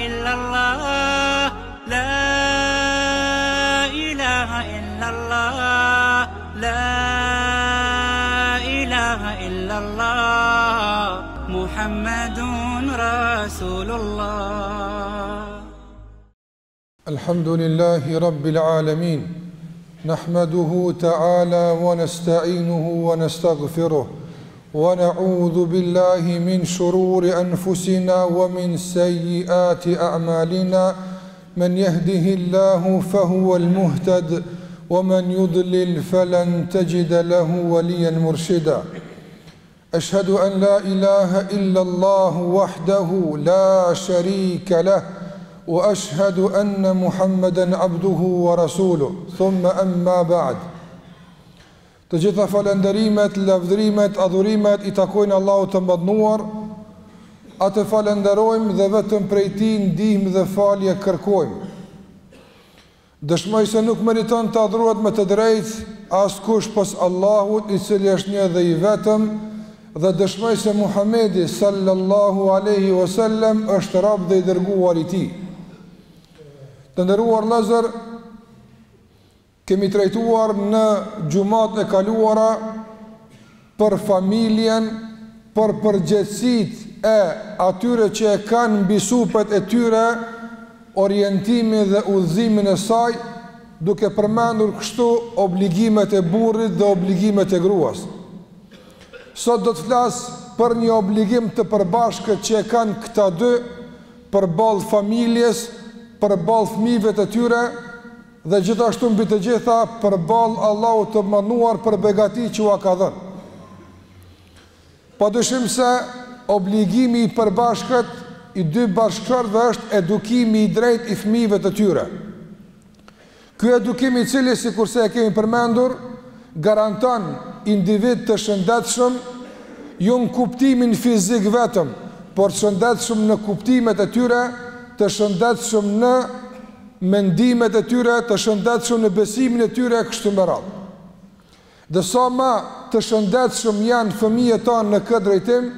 إلا الله لا إله إلا الله لا إله إلا الله محمد رسول الله. الحمد لله رب العالمين نحمده تعالى ونستعينه ونستغفره ونعوذ بالله من شرور أنفسنا ومن سيئات أعمالنا من يهده الله فهو المهتد ومن يضلل فلن تجد له وليا مرشدا. أشهد أن لا إله إلا الله وحده لا شريك له وأشهد أن محمدا عبده ورسوله ثم أما بعد. Të gjitha falenderimet, lavdrimet, adhurimet i takojnë Allahut të mëdhnuar. Atë falenderojmë dhe vetëm prej Tij ndihmë dhe falje kërkojmë. Dëshmoj se nuk meriton të adhurohet me të drejtë askush pas Allahut, i cili është një dhe i vetëm, dhe dëshmoj se Muhamedi sallallahu alaihi wasallam është rob dhe i dërguar i Tij. Të nderuar vëllezër, kemi trajtuar në gjumat e kaluara për familjen, për përgjegjësitë e atyre që e kanë mbi supet e tyre orientimin dhe udhëzimin e saj, duke përmendur kështu obligimet e burrit dhe obligimet e gruas. Sot do të flas për një obligim të përbashkët që e kanë këta dy përballë familjes, përballë fëmijëve të tyre, dhe gjithashtu mbi të gjitha përballë Allahut të mënduar për begatitë që ua ka dhënë. Padyshim se obligimi i përbashkët i dy bashkëshortëve është edukimi i drejtë i fëmijëve të tyre. Ky edukim i cili, sikurse e kemi përmendur, garanton individ të shëndetshëm, jo në kuptimin fizik vetëm, por shëndetshëm në kuptimet e tyre, të shëndetshëm në mendimet e tyre, të shëndetshëm në besimin e tyre, kështu me radhë. Dhe sa më të shëndetshëm janë fëmijët tanë në këtë drejtim,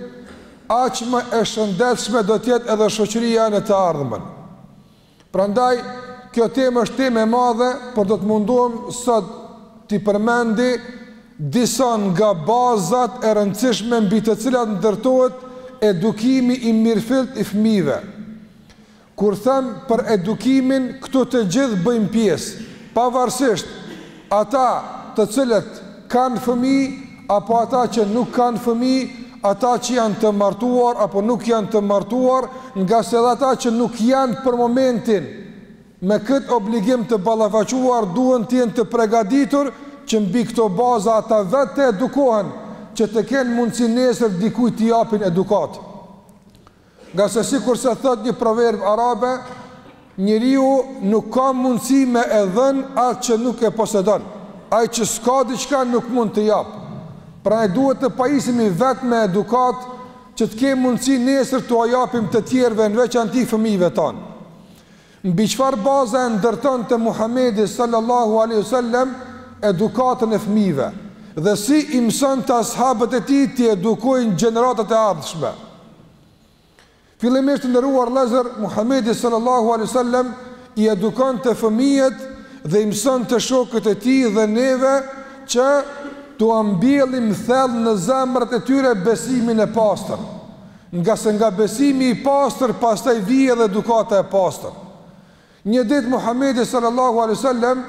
aq më e shëndetshme do të jetë edhe shoqëria në të ardhmen. Prandaj kjo temë është temë e madhe, por do të munduam sot t'i përmendi disa nga bazat e rëndësishme mbi të cilat ndërtohet edukimi i mirëfillt i fëmijëve. Kur them për edukimin, këtu të gjithë bëjmë pjesë, pavarësisht ata të cilët kanë fëmijë apo ata që nuk kanë fëmijë, ata që janë të martuar apo nuk janë të martuar, nga se dhe ata që nuk janë për momentin me këtë obligim të ballafaquar duhen të jenë të përgatitur që mbi këto baza ata vetë të edukohen, që të kenë mundësi nesër dikujt t'i japin edukatë. Nga se sikur se thot një proverb arabe, njeriu nuk ka mundësi me e dhënë atë që nuk e posedon. Ai që s'ka diçka nuk mund të jap. Pra ne duhet të pajisemi vetë me edukat që të kemi mundësi nesër t'u japim të tjerëve, në veçanti fëmijëve tanë. Mbi çfarë baze e ndërton te Muhamedi sallallahu alaihi wasallam edukatën e fëmijëve dhe si i mëson të ashabët e tij të edukojnë gjeneratat e ardhshme. Fillimisht të nderuar vëllezër, Muhamedi sallallahu alaihi wasallam i edukon të fëmijët dhe i mëson të shokët e tij dhe neve që t'u mbjellim thellë në zemrat e tyre besimin e pastër. Nga se nga besimi i pastër pastaj vije edhe edukata e pastër. Një ditë Muhamedi sallallahu alaihi wasallam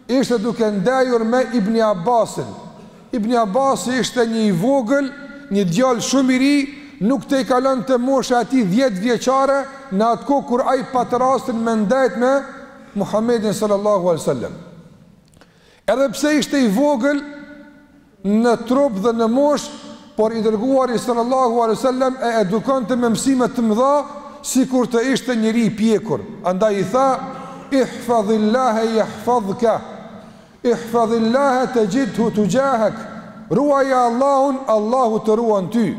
ishte duke ndajur me Ibn Abbasin. Ibn Abbas ishte një i vogël, një djalë shumë i ri, nuk të i kalon të mosha ati 10 vjeqare në atë kohë kur ai patë rastin me ndajt me Muhammedin sallallahu alaihi wasallam. Edhe pse ishte i vogël në trup dhe në mosh, por i dërguari sallallahu alaihi wasallam e edukonte me mësime të mëdha, sikur të ishte njëri i pjekur. Andaj i tha: "Ihfadhillaha yahfazka, ihfadhillaha tajidhu tujahak." Ruaja Allahun, Allahu të ruan ty.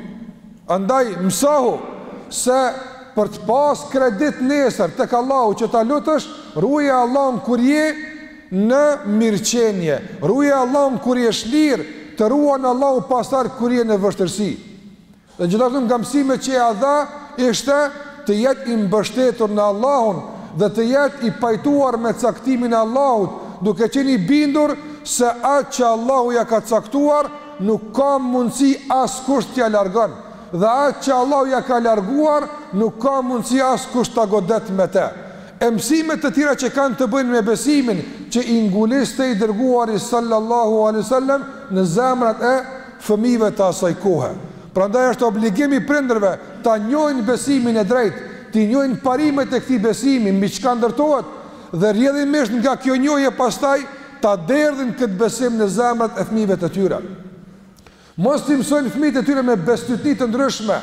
Andaj mësohu se për të pas kredit nesër tek Allahu që ta lutësh, ruaja Allahun kur je në mirëqenie, ruaja Allahun kur je lirë, të ruan Allahu pastar kur je në vështirësi. Dhe gjithashtu nga mësimet që ja dha ishte të jetë i mbështetur në Allahun dhe të jetë i pajtuar me caktimin e Allahut, duke qenë i bindur se atë që Allahu ja ka caktuar nuk ka mundësi askush t'ja largon, dhe atë që Allahu ja ka larguar nuk ka mundësi askush ta godet me te. E mësimet të tjera që kanë të bëjnë me besimin që i nguliste i dërguari sallallahu alaihi wasallam në zemrat e fëmijëve të asaj kohe. Prandaj është obligimi prindërve ta njohin besimin e drejtë, të njohin parimet e këtij besimi, mbi çka ndërtohet, dhe rrjedhimisht nga kjo njohje pastaj ta derdhin këtë besim në zemrat e fëmijëve të tyre. Mos t'i mësojnë fëmijët e tyre me bestytni të ndryshme,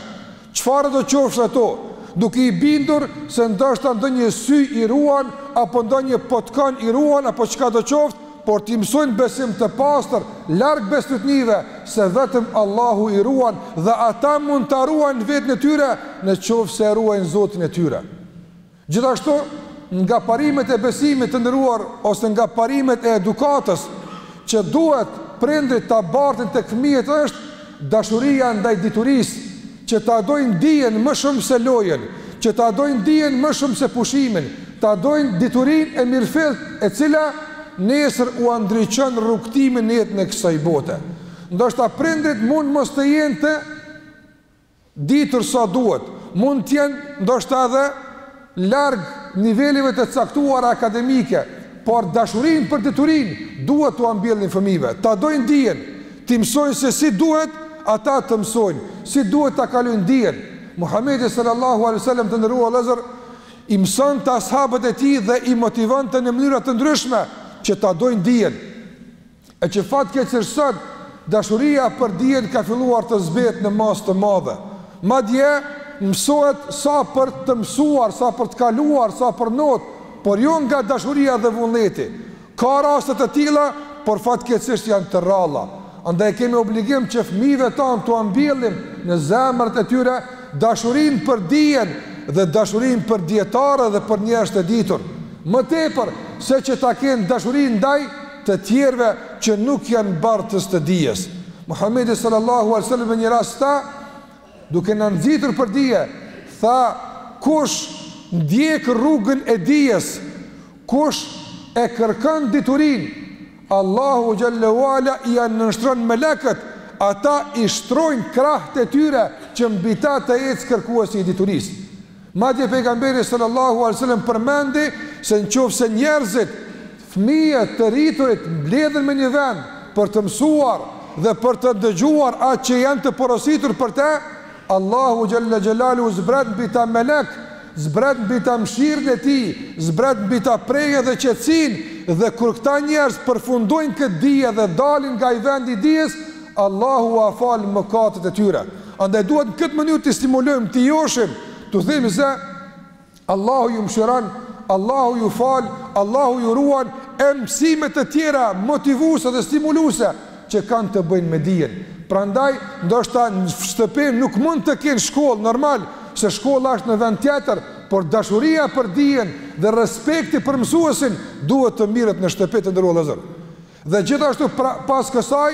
çfarë do qofsh ato, duke i bindur se ndoshta ndonjë sy i ruan, apo ndonjë potkan i ruan, apo çka do qoftë, por t'i mësojnë besim të pastër, larg bestytnive, se vetëm Allahu i ruan dhe ata mund ta ruajnë vetën e tyre në qoftë se ruajnë Zotin e tyre. Gjithashtu, nga parimet e besimit të ndëruar ose nga parimet e edukatës që duhet prindrit ta bartin tek fëmijët është dashuria ndaj diturisë, që ta dojnë dijen më shumë se lojën, që ta dojnë dijen më shumë se pushimin, ta dojnë diturinë e mirëfillt e cila nesër u ndriçon rrugtimin në jetën e kësaj bote. Ndoshta prindrit mund mos të jenë të ditur sa duhet, mund të jenë ndoshta edhe larg nivelive të caktuara akademike, por dashurinë për diturinë duhet t'u ambjellin fëmijëve, ta dojnë dijen, t'i mësojnë se si duhet ata të mësojnë, si duhet ta kalojnë dijen. Muhamedi sallallahu alaihi wasallam të nderuar vëllezër i mëson të ashabët e tij dhe i motivon të në mënyra të ndryshme që ta dojnë dijen. E që fatkeqësisht sot dashuria për dijen ka filluar të zbehet në masë të madhe. Madje mësohet sa për të mësuar, sa për të kaluar, sa për not, por jo nga dashuria dhe vullneti. Ka raste të tilla, por fatkeqësisht janë të rralla. Andaj kemi obligim që fëmijëve tanë të ambjellim në zemrat e tyre dashurinë për dijen dhe dashurinë për dietarë dhe për njerëz të ditur. Më tepër se që ta kenë dashurinë ndaj të tjerëve që nuk janë bartës të dijes. Muhamedi sallallahu alaihi wasallam në një rast tha, duke na nxitur për dije, tha: kush ndjek rrugën e dijes, kush e kërkon diturinë, Allahu xhallahu ala i nënshtron melekët, ata i shtrojnë krahët e tyre që mbi ta të ecë kërkuesi i diturisë. Madje pejgamberi sallallahu alaihi wasallam përmendi se nëse njerëzit, fëmijët të rriturit mbledhen me një vend për të mësuar dhe për të dëgjuar atë që janë të porositur për te, Allahu xhalla xhelalu zbret mbi ta melek, zbret mbi ta mëshirën e tij, zbret mbi ta prejë dhe qetësinë, dhe kur këta njerëz përfundojnë këtë dije dhe dalin nga i vendi i dijes, Allahu a fal mëkatet e tyre. Andaj duhet në këtë mënyrë të stimulojmë, të joshim, të themi se Allahu ju mëshiron, Allahu ju fal, Allahu ju ruan, e mësimet të tjera motivuese dhe stimuluese që kanë të bëjnë me dijen. Prandaj ndoshta në shtëpi nuk mund të kenë shkollë normal, se shkolla është në vend tjetër, por dashuria për dijen dhe respekti për mësuesin duhet të mirët në shtëpi të ndëruar vëllezër. Dhe gjithashtu pas kësaj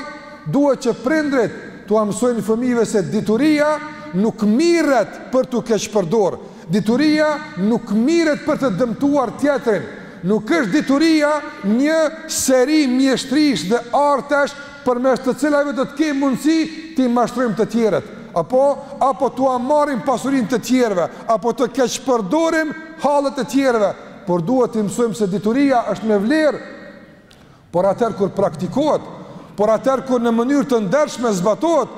duhet që prindrit t'u mësojnë fëmijëve se dituria nuk mirret për t'u keqpërdor. Dituria nuk mirret për të dëmtuar tjetrin. Nuk është dituria një seri mjeshtrish dhe artesh përmes të cilave do të kemi mundësi të mashtrojmë të tjerët. Apo t'u marrim pasurinë të tjerëve, apo të keqpërdorim hallet e tjerëve, por duhet të mësojmë se dituria është me vlerë, por atëherë kur praktikohet, por atëherë kur në mënyrë të ndershme zbatohet,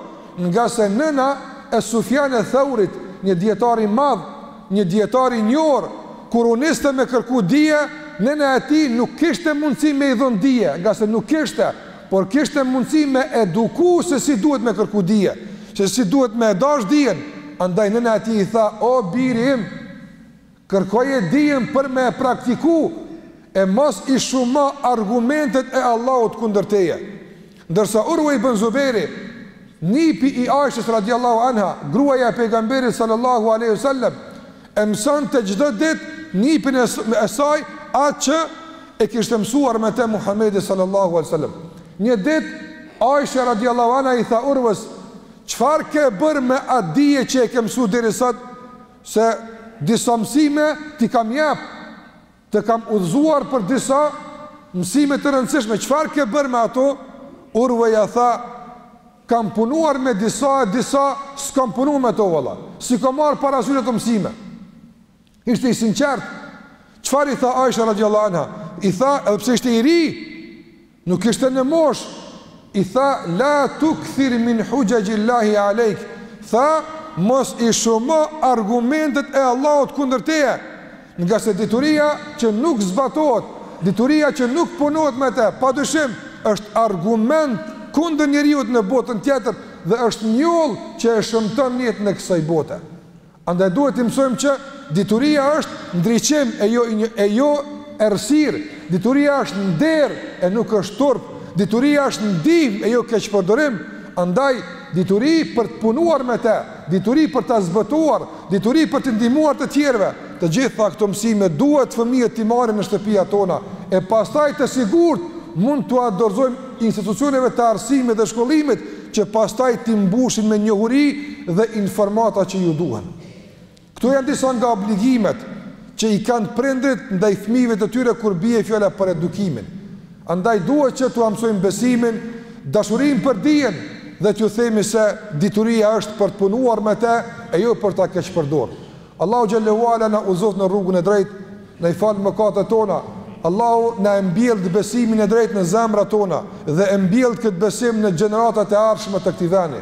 nga se nëna e Sufjan e Thaurit, një dietar i madh, një dietar i njohur, kur u niste me kërku dije, nëna e tij nuk kishte mundësi me i dhënë dije, nga se nuk kishte, por kishte mundësi me eduku se si duhet me kërku dije, se si duhet me dash dijen. Andaj nëna e tij i tha: o biri im, kërkoje dijen për me praktiku, e mos i shuma argumentet e Allahut kundër teje. Ndërsa Urwa ibn Zuberi, nipi i Aishës radiallahu anha, gruaja e pejgamberit sallallahu alaihi wasallam, e mëson të çdo ditë nipin e saj atë që e kishte mësuar me te Muhamedi sallallahu alaihi wasallam. Një ditë Aisha radiallahu anha i tha Urwës: çfarë ke bërë me atë dije që e ke mësuar deri sot? Se disa mësime ti kam jep, të kam udhëzuar për disa mësime të rëndësishme. Çfarë ke bërë me ato? Urweja tha, kam punuar me disa s'kam punuar me to valla. Si kam marrë parasysh të mësime. Ishte i sinqert. Çfarë i tha Aisha radhiyallahu anha? I tha, edhe pse ishte i ri, nuk ishte në mosh, i tha, la tukthir min hujajillahi alejk. Tha, mos i shumë argumentet e Allahut kundër teje, nga se dituria që nuk zbatohet, dituria që nuk punohet me te, padyshim është argument kundër njeriut në botën tjetër dhe është njollë që e shëmton jetën në kësaj bote. Andaj duhet të mësojmë që dituria është ndriçim e jo errësirë, dituria është nder e nuk është turp, dituria është ndihmë e jo keqpërdorim. Andaj dituri për të punuar me te, dituri për të zbëtuar, dituri për të ndihmuar të tjerëve. Të gjitha këto mësime duhet fëmijët t'i marrin në shtëpia tona, e pastaj të sigurt mund t'u dorëzojmë institucioneve të arsimit dhe shkollimit që pastaj t'i mbushin me njohuri dhe informata që ju duhen. Këto janë disa nga obligimet që i kanë prindrit ndaj fëmijëve të tyre kur bie fjala për edukimin. Andaj duhet që t'u mësojmë besimin, dashurinë për dijen dhe t'ju themi se dituria është për të punuar me te e jo për ta keqpërdorur. Allahu xhallahu ala na udhëzon në rrugën e drejtë, na i fal mëkatet tona. Allahu na e mbjell besimin e drejtë në zemrat tona dhe e mbjell këtë besim në gjeneratat e ardhshme të këtij vendi.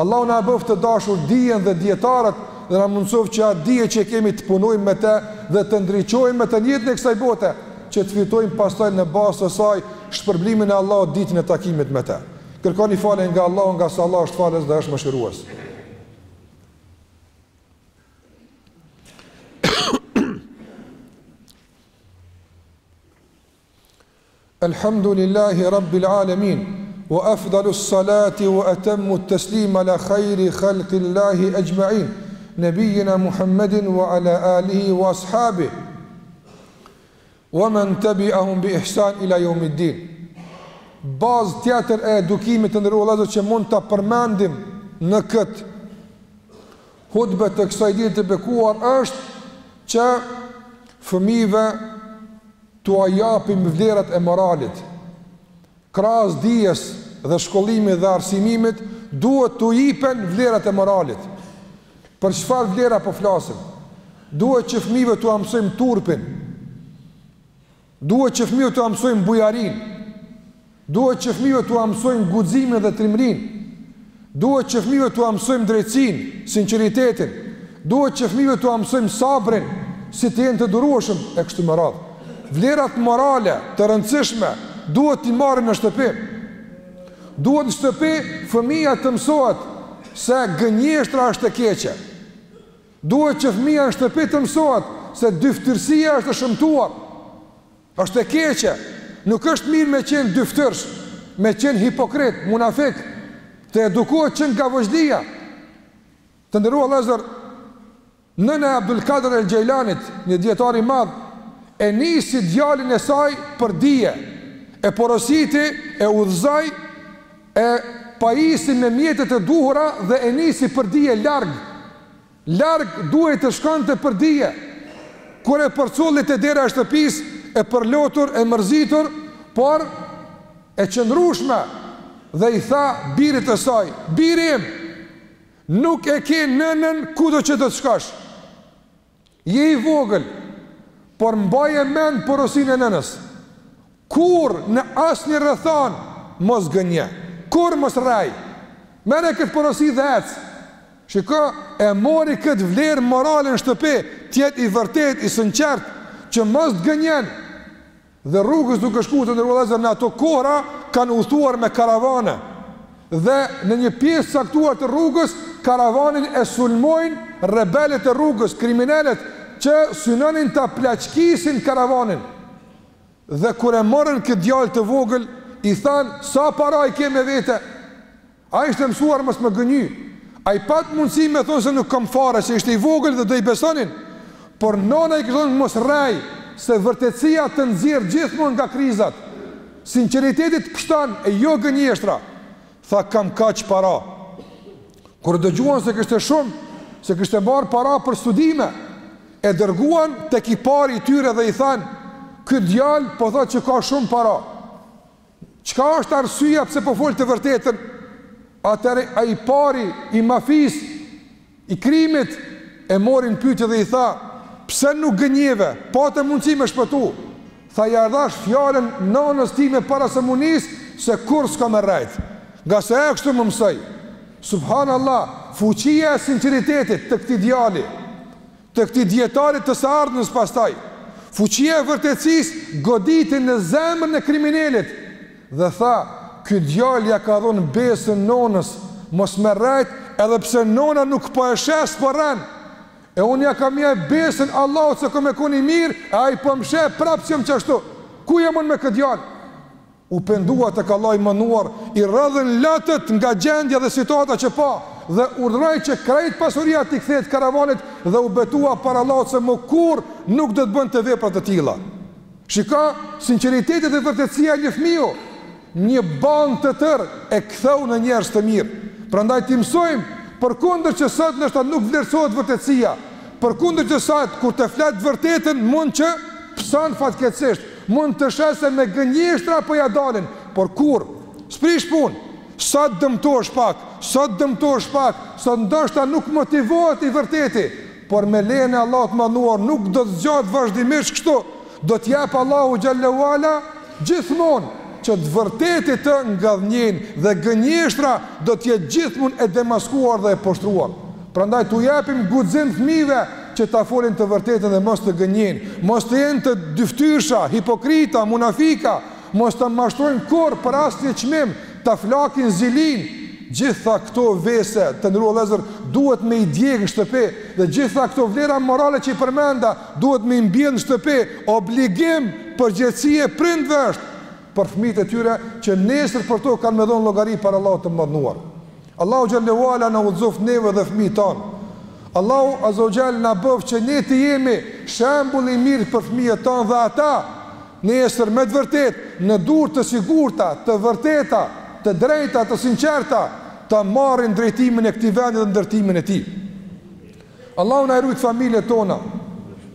Allahu na bëf të dashur dijen dhe dietarët dhe na mundsof që atë dije që kemi të punojmë me të dhe të ndriçojmë me të njëjtën e kësaj bote, që të fitojmë pastaj në bazë të saj shpërblimin e Allahut ditën e takimit me të. Kërkoni falje nga Allahu, nga se Allah është falës dhe është mëshirues. Alhamdulillahi Rabbil Alamin, wa afdalu s-salati wa atammu t-taslima ala khayri khalqillahi ajma'in, nabiyina Muhammedin wa ala alihi wa ashabihi, wa man tabi'ahum bi ihsan ila yawmiddin. Bazë tjetër e edukimit të ndërruar vëllezër që mund ta përmendim në këtë hutbë të kësaj dite të bekuar është që fëmijëve t'u japim vlerat e moralit. Krahas dijes dhe shkollimit dhe arsimimit duhet t'u jipen vlerat e moralit. Për çfarë vlera po flasim? Duhet që fëmijëve t'u mësojmë turpin. Duhet që fëmijëve t'u mësojmë bujarinë. Duhet që fëmijëve t'u mësojmë guximin dhe trimrin. Duhet që fëmijëve t'u mësojmë drejtsinë, sinqeritetin. Duhet që fëmijëve t'u mësojmë sabrin, si të jenë të durueshëm e kështu me radhë. Vlerat morale të rëndësishme duhet t'i marrin në shtëpi. Duhet në shtëpi fëmija të mësohet se gënjeshtra është e keqe. Duhet që fëmija në shtëpi të mësohet se dyftërsia është e shëmtuar, është e keqe. Nuk është mirë me qenë dyftërsh, me qenë hipokrit, munafik, të edukohet që nga vëzhdia. Të ndërrua vëllezër, nëna Abdul Kader el Gjejlanit, një dietar i madh, e nisi djalin e saj për dije, e porositi, e udhëzoi, e pajisi me mjetet e duhura dhe e nisi për dije larg duhet të shkonte për dije. Kur e përculli te dera e shtëpisë, e përlotur, e mërzitur, por e qëndrueshme, dhe i tha birit të saj: birim, nuk e ke nënën kudo që do të shkosh. Je i vogël, por mbaje mend porosinë e nënës. Kur në asnjë rrethon mos gënje, kur mos rrej. Merre këtë porosi dhe ec. Shiko, e mori këtë vlerë morale në shtëpi, tjetë i vërtet, i sinqert, që mos të gënjen. Dhe rrugës duke shkuar të ndërvëllezër në ato kohra kanë udhëtuar me karavane. Dhe në një pjesë caktuar të rrugës, karavanin e sulmojnë rebelët e rrugës, kriminalet që synonin ta plaçkisin karavanin. Dhe kur e morën këtë djalë të vogël, i thanë: sa para i ke me vete? A ishte mësuar mos më gënjy. A i pat mundësi me thonë se nuk kam fare, se ishte i vogël dhe do i besonin. Por nona i këtonë mos rej, se vërtetësia të nxjerr gjithmonë nga krizat. Sinqeritetit pështan e jo gënjeshtra. Tha: kam kaq para. Kur dëgjuan se kishte shumë, se kishte marrë para për studime, e dërguan tek i pari i tyre dhe i thanë, ky djalë po thotë që ka shumë para. Çka është arsyeja pse po fol të vërtetën? Atëre ai pari i mafis, i krimit, e morin pyetje dhe i tha, pse nuk gënjeve, pa të mundësi me shpëtu? Tha, ja dhash fjalën nanës time para se munis, se kur s'ka me rrejt. Nga se e kështu më mësoj. Subhanallah, fuqia e sinceritetit të këtij djali, të këtij djetarit të së ardhmës pastaj, fuqia e vërtetësisë goditi në zemrën e kriminalit dhe tha, ky djalë ja ka dhënë besën nonës, mos me rrejt, edhe pse nona nuk po e shes po rën. E unë ja kam jep besën Allahut se kom e kuni mirë, e ai po më sheh prapë që më qashtu. Ku jam unë me këtë djalë? U pendua tek Allahu i mënduar, i rrëdhën latët nga gjendja dhe situata që pa, dhe urdhëroi që krejt pasuria t'i kthehet karavanit dhe u betua para Allahut se më kurr nuk do të bënte vepra të tilla. Shika, sinqeriteti dhe vërtetësia e një fëmiu, një banë të tërë e ktheu në njerëz të mirë. Prandaj ti mësojmë, përkundër që sot ndoshta nuk vlerësohet vërtetësia, përkundër që sot kur të flet vërtetën mund që pson fatkeqësisht, mund të shesë me gënjeshtra po ja dalin, por kur sprish punë, sot dëmtohesh pak, sot ndoshta nuk motivohet i vërteti, por me lejen e Allahut mënduar nuk do të zgjat vazhdimisht kështu, do të jap Allahu xhallahu ala gjithmonë që të vërtetit të ngadhnjen dhe gënjeshtra do të jetë gjithmonë e demaskuar dhe e poshtruar. Prandaj t'u japim guxim fëmijëve që ta folin të vërtetën dhe mos të gënjen, mos të jenë të dyftyrsha, hipokrita, munafika, mos të mashtrojnë kurrë për asnjë çmim, ta flakin zilin. Gjitha këto vese të ndërua vëllezër duhet me i djegë në shtëpi, dhe gjitha këto vlera morale që i përmenda duhet me i mbjellë në shtëpi. Obligim përgjegjësi e prindve është për fëmijët e tyre që nesër për to kanë me dhënë llogari para Allahut të mëdhenuar. Allahu xhallahu ala na udhëzoft neve dhe fëmijët tanë. Allahu azza wa jall na bëf që ne të jemi shembull i mirë për fëmijët tanë dhe ata nesër me të vërtetë në durë të sigurta, të vërteta, të drejta, të sinqerta, të marrin drejtimin e këtij vendi dhe ndërtimin e tij. Allahu na ruaj familjet tona.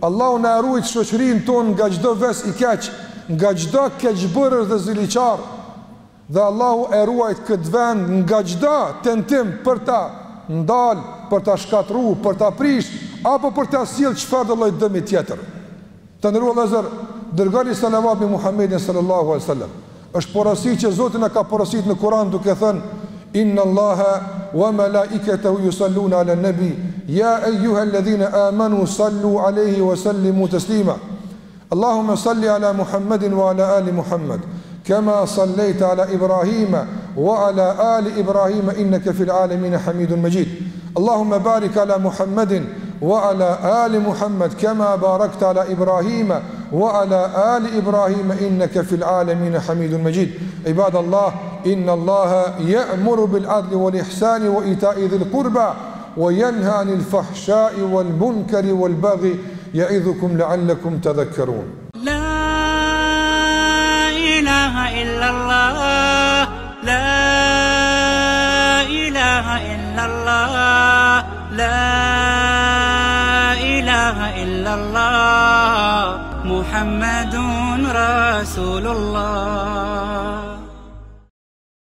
Allahu na ruaj shoqërinë tonë nga çdo ves i keq, nga çdo keqbërës dhe ziliqar, dhe Allahu e ruajt këtë vend nga çdo tentim për ta ndal, për ta shkatru, për ta prish, apo për ta sjell çfarë lloj dëmi tjetër. Të nderuar vëllezër, dërgoni salavat me Muhammedin sallallahu alaihi wasallam. Është porosi që Zoti na ka porositur në Kur'an duke thënë: Inna Allaha wa malaikatahu yusalluna ala nabi ya ayyuhalladhina amanu sallu alayhi wa sallimu taslima. Allahumma salli ala Muhammadin wa ala ali Muhammad kama sallaita ala Ibrahima wa ala ali Ibrahima innaka fil alamin Hamidun Majid. Allahumma barik ala Muhammadin wa ala ali Muhammad kama barakta ala Ibrahima wa ala ali Ibrahima innaka fil alamin Hamidun Majid. Ibadallah, inna Allaha ya'muru bil adli wal ihsani wa ita'i dhil qurba wa yanha 'anil fahsha'i wal munkari wal baghi يعظكم لعلكم تذكرون. لا إله إلا الله، لا إله إلا الله، لا إله إلا الله، محمد رسول الله.